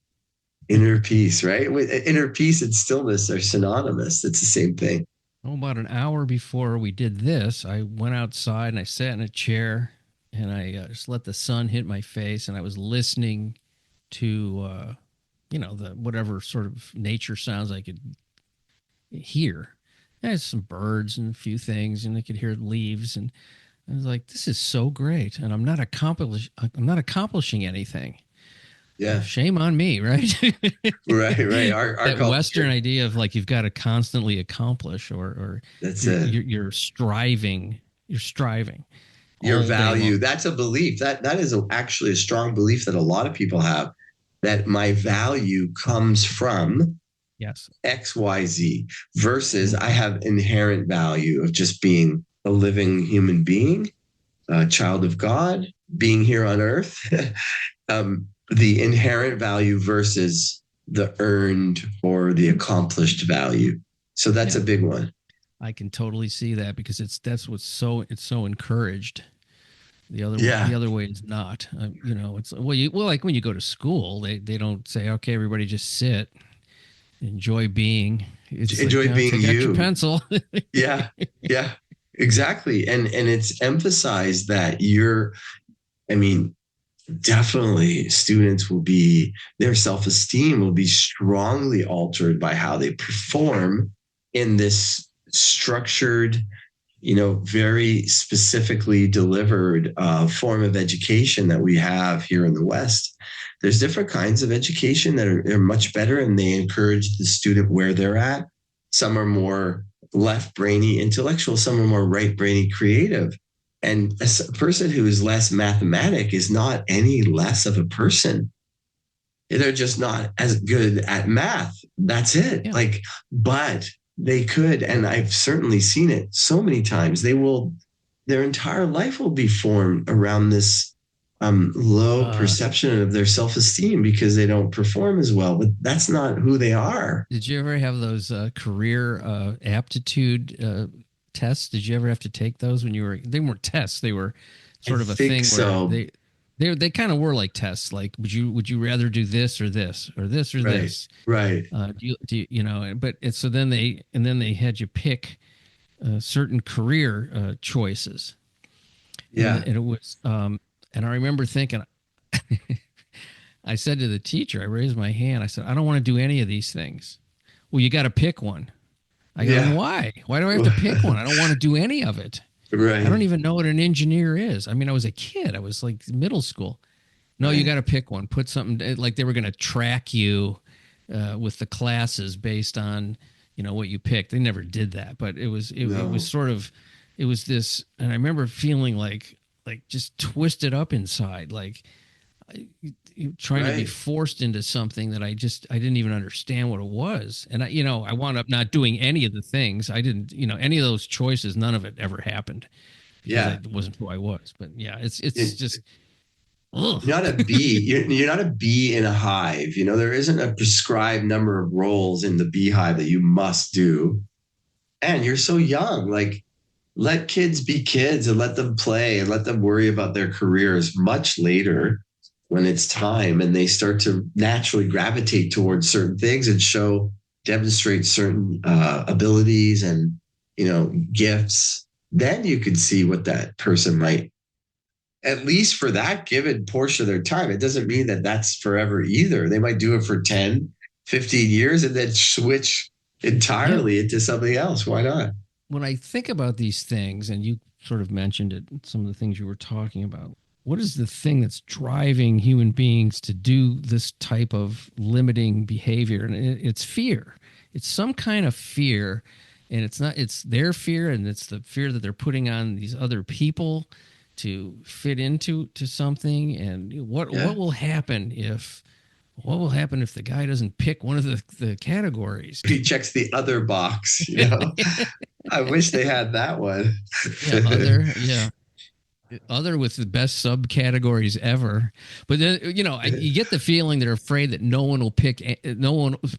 right? Inner peace and stillness are synonymous. It's the same thing. Oh, about an hour before we did this, I went outside and I sat in a chair and I just let the sun hit my face, and I was listening to, the whatever sort of nature sounds I could hear. I had some birds and a few things, and I could hear leaves, and I was like, "This is so great," and I'm not accomplishing anything. Yeah. Shame on me, right? Right. Our that culture, Western idea of like you've got to constantly accomplish, or that's you're, it. you're striving. You're striving. Your All day value. long. That's a belief. That is actually a strong belief that a lot of people have. That my value comes from Yes. XYZ versus I have inherent value of just being a living human being, a child of God, being here on earth. The inherent value versus the earned or the accomplished value. So that's a big one. I can totally see that, because it's so encouraged. The other way is not. It's like when you go to school, they don't say, okay, everybody just sit, enjoy being. It's Enjoy like, being take you. out your pencil. Yeah, exactly. And it's emphasized that definitely students their self-esteem will be strongly altered by how they perform in this structured, very specifically delivered form of education that we have here in the West. There's different kinds of education that are much better, and they encourage the student where they're at. Some are more left brainy intellectual, some are more right brainy creative. And a person who is less mathematic is not any less of a person. They're just not as good at math. That's it. Yeah. But they could, and I've certainly seen it so many times, their entire life will be formed around this low perception of their self-esteem because they don't perform as well. But that's not who they are. Did you ever have those career aptitude tests? Did you ever have to take those when you were? They weren't tests. They were sort of a thing where they kind of were like tests. Like, would you rather do this or this or this or this? Right. So then they had you pick certain career choices. Yeah. And it was and I remember thinking, I said to the teacher, I raised my hand. I said, I don't want to do any of these things. Well, you got to pick one. I go, why? Why do I have to pick one? I don't want to do any of it. Right. I don't even know what an engineer is. I mean, I was a kid. I was like middle school. No, you got to pick one. Put something like they were going to track you with the classes based on, what you picked. They never did that, but it was this. And I remember feeling like just twisted up inside, like trying to be forced into something that I didn't even understand what it was. And I wound up not doing any of the things. I didn't, any of those choices, none of it ever happened. It wasn't who I was. But yeah, it's just Ugh. You're not a bee. You're not a bee in a hive. There isn't a prescribed number of roles in the beehive that you must do. And you're so young. Like, let kids be kids and let them play and let them worry about their careers much later when it's time and they start to naturally gravitate towards certain things and demonstrate certain abilities and gifts. Then you can see what that person might, at least for that given portion of their time. It doesn't mean that that's forever either. They might do it for 10, 15 years and then switch entirely into something else. Why not? When I think about these things, and you sort of mentioned it, some of the things you were talking about, what is the thing that's driving human beings to do this type of limiting behavior? And it's fear. It's some kind of fear, and it's their fear, and it's the fear that they're putting on these other people to fit into something. And what will happen if the guy doesn't pick one of the categories? He checks the other box. I wish they had that one. Other with the best subcategories ever. But then, you get the feeling they're afraid that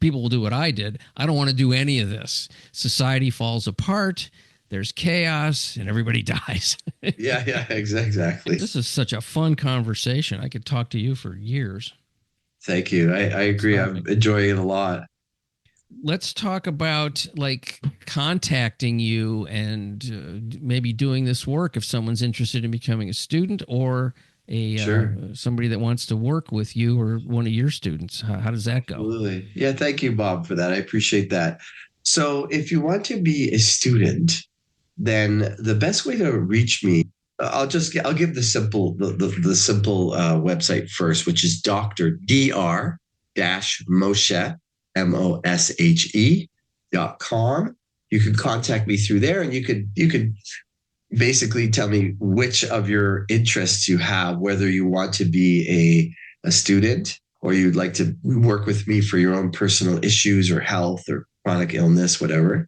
people will do what I did. I don't want to do any of this. Society falls apart. There's chaos and everybody dies. Yeah, exactly. This is such a fun conversation. I could talk to you for years. Thank you. I agree. I'm enjoying it a lot. Let's talk about like contacting you and maybe doing this work if someone's interested in becoming a student or somebody that wants to work with you or one of your students. How does that go? Absolutely. Yeah. Thank you, Bob, for that. I appreciate that. So if you want to be a student, then the best way to reach me, I'll give the simple website first, which is Dr. Moshe MOSHE.com. You can contact me through there, and you could basically tell me which of your interests you have, whether you want to be a student or you'd like to work with me for your own personal issues or health or chronic illness, whatever.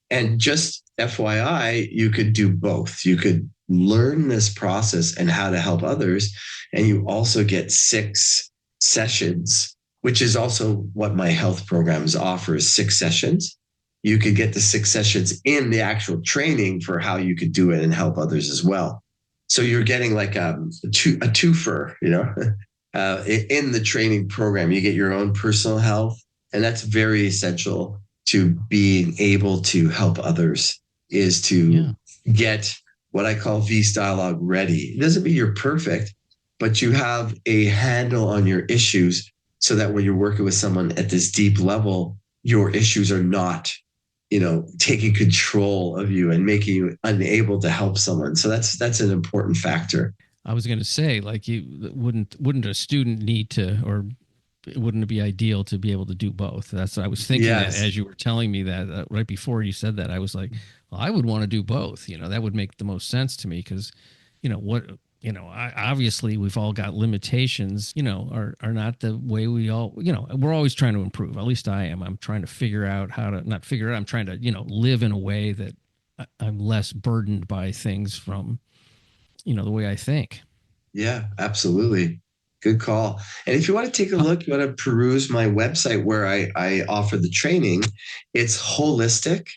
And just FYI, you could do both. You could learn this process and how to help others, and you also get 6 sessions, which is also what my health programs offers, 6 sessions. You could get the 6 sessions in the actual training for how you could do it and help others as well. So you're getting like a twofer, in the training program. You get your own personal health, and that's very essential to being able to help others, is to get what I call Vis Dialogue ready. It doesn't mean you're perfect, but you have a handle on your issues so that when you're working with someone at this deep level, your issues are not, taking control of you and making you unable to help someone. So that's an important factor. I was going to say, like, wouldn't a student need to, or wouldn't it be ideal to be able to do both? That's what I was thinking. Yes. As you were telling me that right before you said that, I was like, well, I would want to do both. That would make the most sense to me because, obviously we've all got limitations, are not the way we all, we're always trying to improve. At least I am. I'm trying to figure out how to not figure it out. I'm trying to, live in a way that I'm less burdened by things from, the way I think. Yeah, absolutely. Good call. And if you want to take a look, you want to peruse my website where I offer the training. It's holistic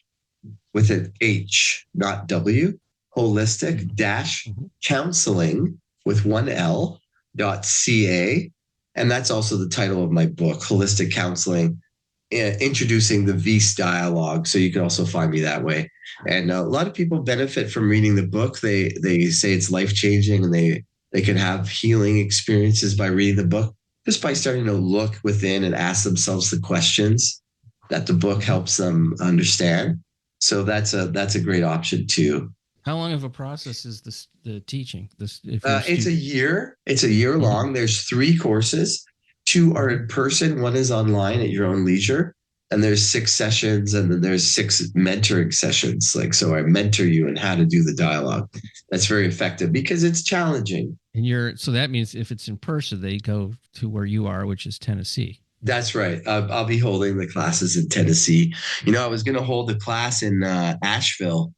with an H, not W, holistic-counseling with one L.ca. And that's also the title of my book, Holistic Counseling, introducing the Vis Dialogue. So you can also find me that way. And a lot of people benefit from reading the book. They say it's life-changing, and they can have healing experiences by reading the book, just by starting to look within and ask themselves the questions that the book helps them understand. So that's a great option too. How long of a process is the teaching? It's a year. It's a year long. There's 3 courses. 2 are in person. 1 is online at your own leisure. And there's 6 sessions, and then there's 6 mentoring sessions. So I mentor you in how to do the dialogue. That's very effective because it's challenging. And so that means if it's in person, they go to where you are, which is Tennessee. That's right. I'll be holding the classes in Tennessee. I was going to hold the class in Asheville,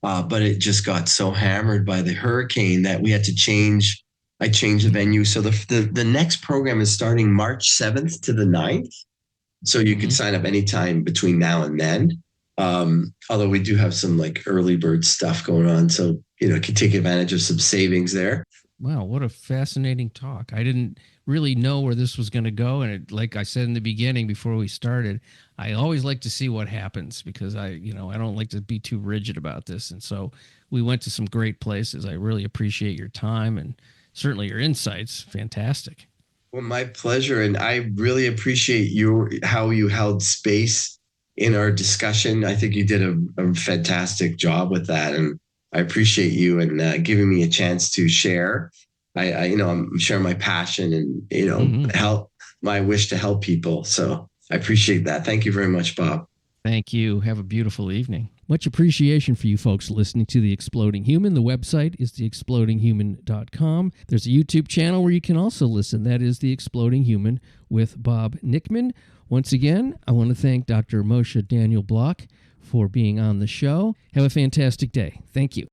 but it just got so hammered by the hurricane that we had to change I changed the venue. So the next program is starting March 7th to the 9th. So you could sign up anytime between now and then. Although we do have some like early bird stuff going on. So, can take advantage of some savings there. Wow, what a fascinating talk. I didn't really know where this was going to go. And like I said in the beginning, before we started, I always like to see what happens because I don't like to be too rigid about this. And so we went to some great places. I really appreciate your time and certainly your insights. Fantastic. Well, my pleasure. And I really appreciate how you held space in our discussion. I think you did a fantastic job with that. And I appreciate you and giving me a chance to share. I'm sharing my passion and, help my wish to help people. So I appreciate that. Thank you very much, Bob. Thank you. Have a beautiful evening. Much appreciation for you folks listening to The Exploding Human. The website is theexplodinghuman.com. There's a YouTube channel where you can also listen. That is The Exploding Human with Bob Nickman. Once again, I want to thank Dr. MOSHE Daniel Block for being on the show. Have a fantastic day. Thank you.